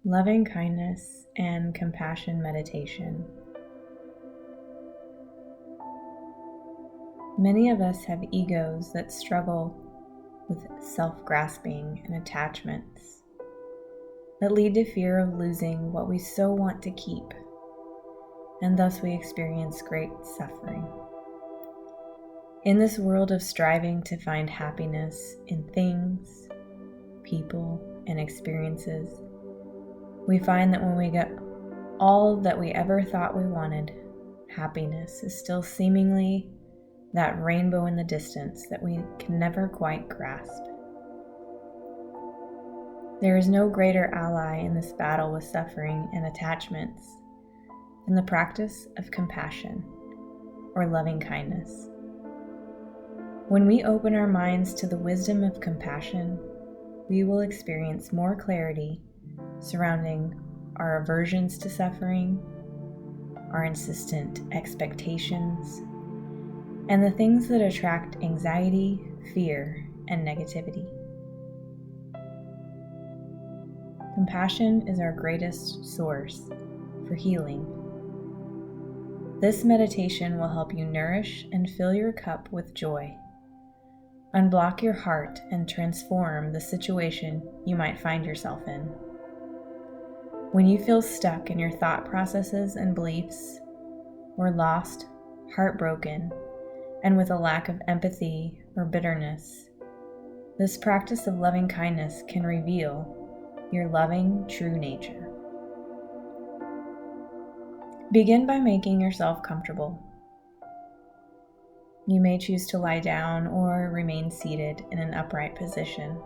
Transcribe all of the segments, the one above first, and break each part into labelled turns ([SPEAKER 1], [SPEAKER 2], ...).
[SPEAKER 1] Loving kindness and compassion meditation. Many of us have egos that struggle with self-grasping and attachments that lead to fear of losing what we so want to keep, and thus we experience great suffering. In this world of striving to find happiness in things, people, and experiences, we find that when we get all that we ever thought we wanted, happiness is still seemingly that rainbow in the distance that we can never quite grasp. There is no greater ally in this battle with suffering and attachments than the practice of compassion or loving kindness. When we open our minds to the wisdom of compassion, we will experience more clarity surrounding our aversions to suffering, our insistent expectations, and the things that attract anxiety, fear, and negativity. Compassion is our greatest source for healing. This meditation will help you nourish and fill your cup with joy. Unblock your heart and transform the situation you might find yourself in. When you feel stuck in your thought processes and beliefs, or lost, heartbroken, and with a lack of empathy or bitterness, this practice of loving kindness can reveal your loving, true nature. Begin by making yourself comfortable. You may choose to lie down or remain seated in an upright position.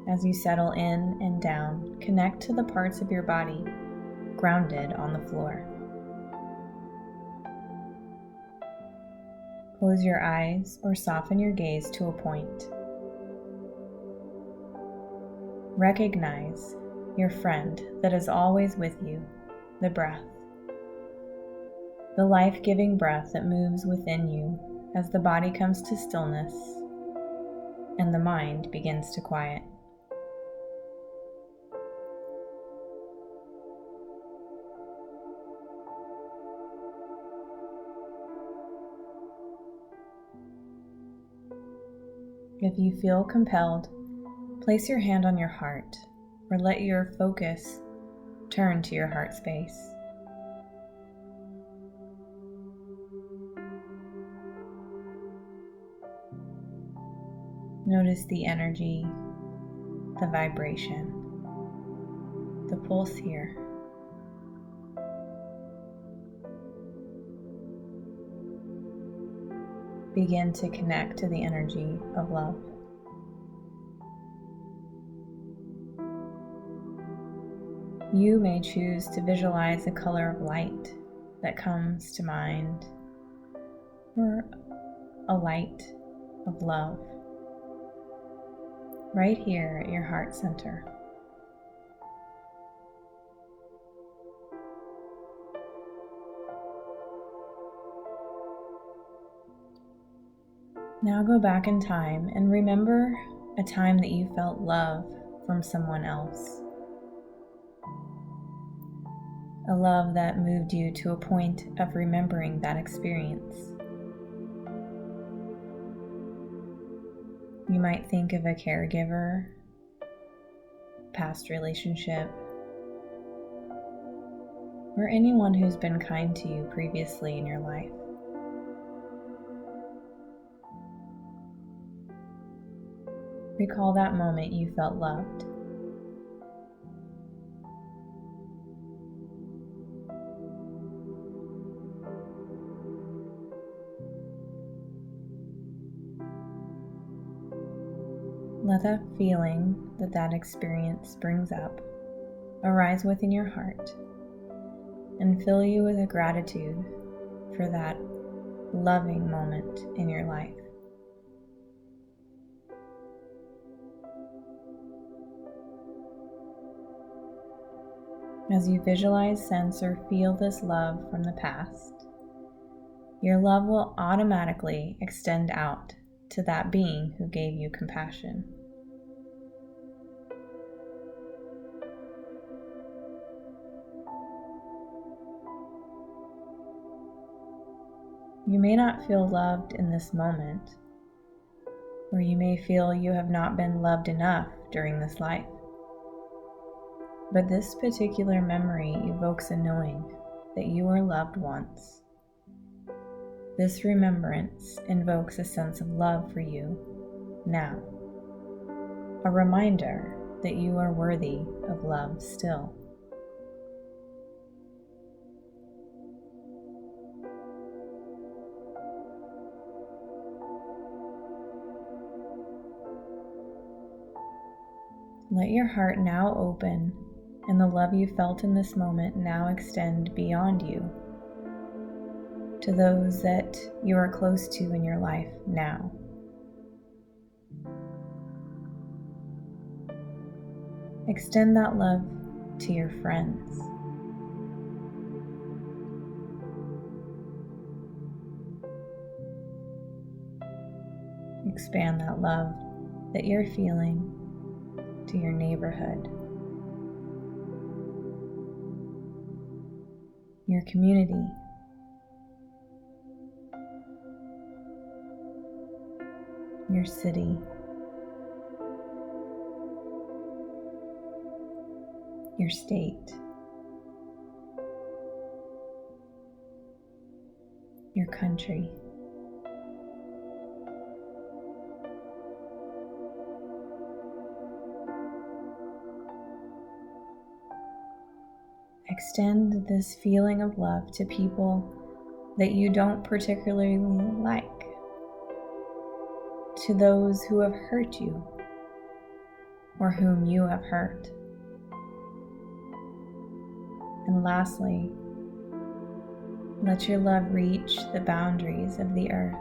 [SPEAKER 1] As you settle in and down, connect to the parts of your body grounded on the floor. Close your eyes or soften your gaze to a point. Recognize your friend that is always with you, the breath. The life-giving breath that moves within you as the body comes to stillness and the mind begins to quiet. If you feel compelled, place your hand on your heart or let your focus turn to your heart space. Notice the energy, the vibration, the pulse here. Begin to connect to the energy of love. You may choose to visualize a color of light that comes to mind, or a light of love, right here at your heart center. Now go back in time and remember a time that you felt love from someone else. A love that moved you to a point of remembering that experience. You might think of a caregiver, past relationship, or anyone who's been kind to you previously in your life. Recall that moment you felt loved. Let that feeling that experience brings up arise within your heart and fill you with a gratitude for that loving moment in your life. As you visualize, sense, or feel this love from the past, your love will automatically extend out to that being who gave you compassion. You may not feel loved in this moment, or you may feel you have not been loved enough during this life. But this particular memory evokes a knowing that you were loved once. This remembrance invokes a sense of love for you now, a reminder that you are worthy of love still. Let your heart now open, and the love you felt in this moment now extend beyond you to those that you are close to in your life now. Extend that love to your friends. Expand that love that you're feeling to your neighborhood, your community, your city, your state, your country. Extend this feeling of love to people that you don't particularly like, to those who have hurt you or whom you have hurt. And lastly, let your love reach the boundaries of the earth.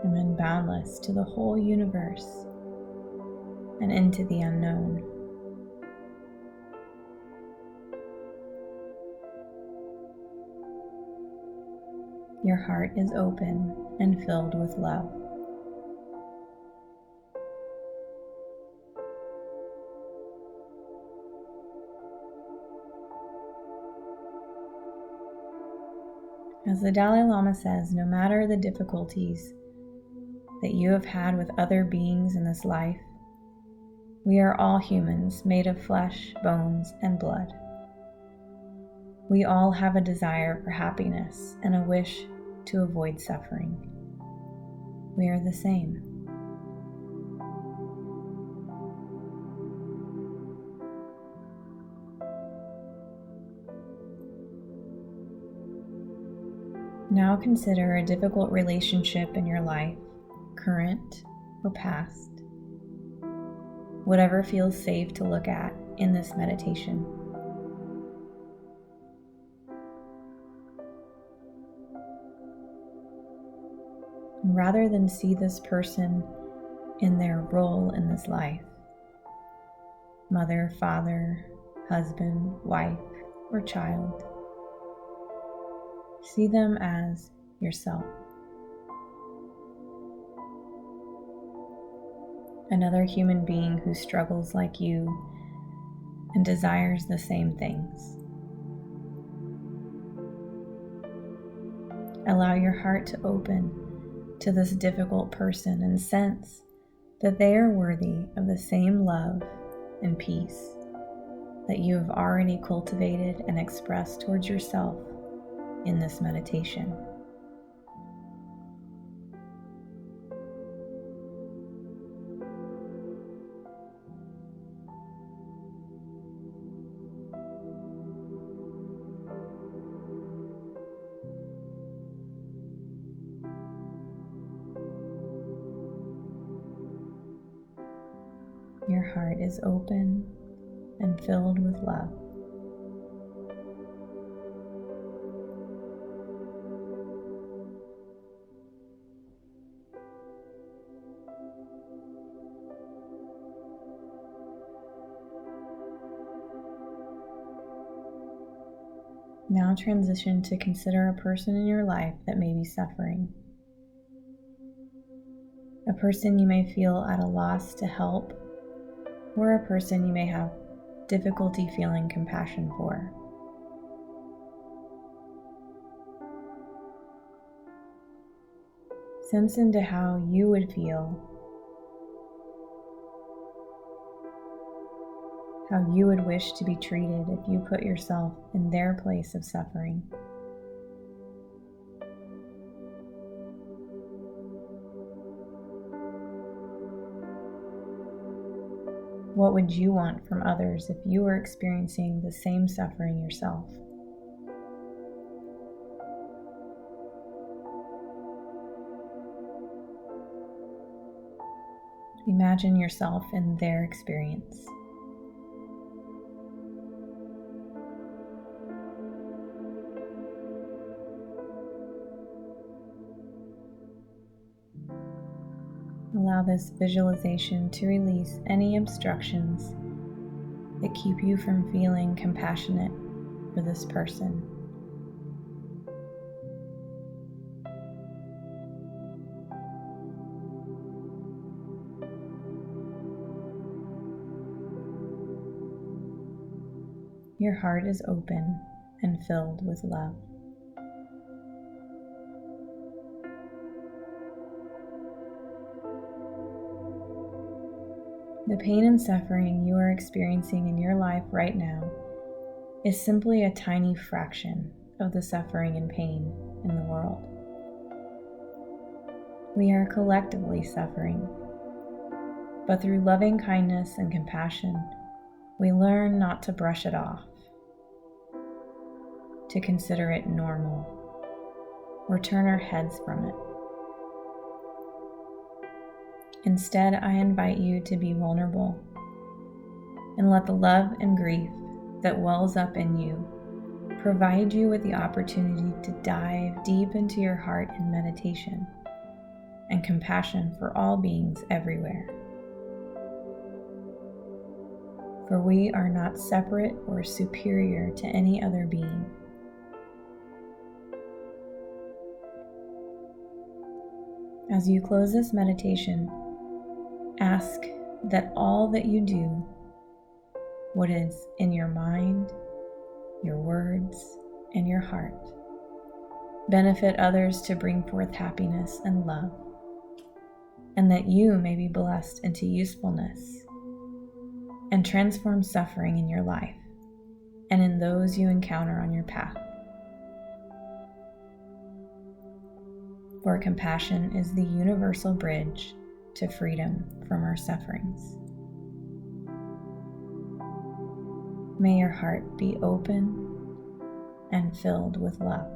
[SPEAKER 1] And then boundless to the whole universe and into the unknown. Your heart is open and filled with love. As the Dalai Lama says, no matter the difficulties that you have had with other beings in this life, we are all humans made of flesh, bones, and blood. We all have a desire for happiness and a wish to avoid suffering. We are the same. Now consider a difficult relationship in your life, current or past. Whatever feels safe to look at in this meditation. Rather than see this person in their role in this life, mother, father, husband, wife, or child, see them as yourself. Another human being who struggles like you and desires the same things. Allow your heart to open to this difficult person and sense that they are worthy of the same love and peace that you have already cultivated and expressed towards yourself in this meditation. Your heart is open and filled with love. Now transition to consider a person in your life that may be suffering. A person you may feel at a loss to help, or a person you may have difficulty feeling compassion for. Sense into how you would feel, how you would wish to be treated if you put yourself in their place of suffering. What would you want from others if you were experiencing the same suffering yourself? Imagine yourself in their experience. Allow this visualization to release any obstructions that keep you from feeling compassionate for this person. Your heart is open and filled with love. The pain and suffering you are experiencing in your life right now is simply a tiny fraction of the suffering and pain in the world. We are collectively suffering, but through loving kindness and compassion, we learn not to brush it off, to consider it normal, or turn our heads from it. Instead, I invite you to be vulnerable and let the love and grief that wells up in you provide you with the opportunity to dive deep into your heart in meditation and compassion for all beings everywhere. For we are not separate or superior to any other being. As you close this meditation, ask that all that you do, what is in your mind, your words, and your heart, benefit others to bring forth happiness and love, and that you may be blessed into usefulness and transform suffering in your life and in those you encounter on your path. For compassion is the universal bridge to freedom from our sufferings. May your heart be open and filled with love.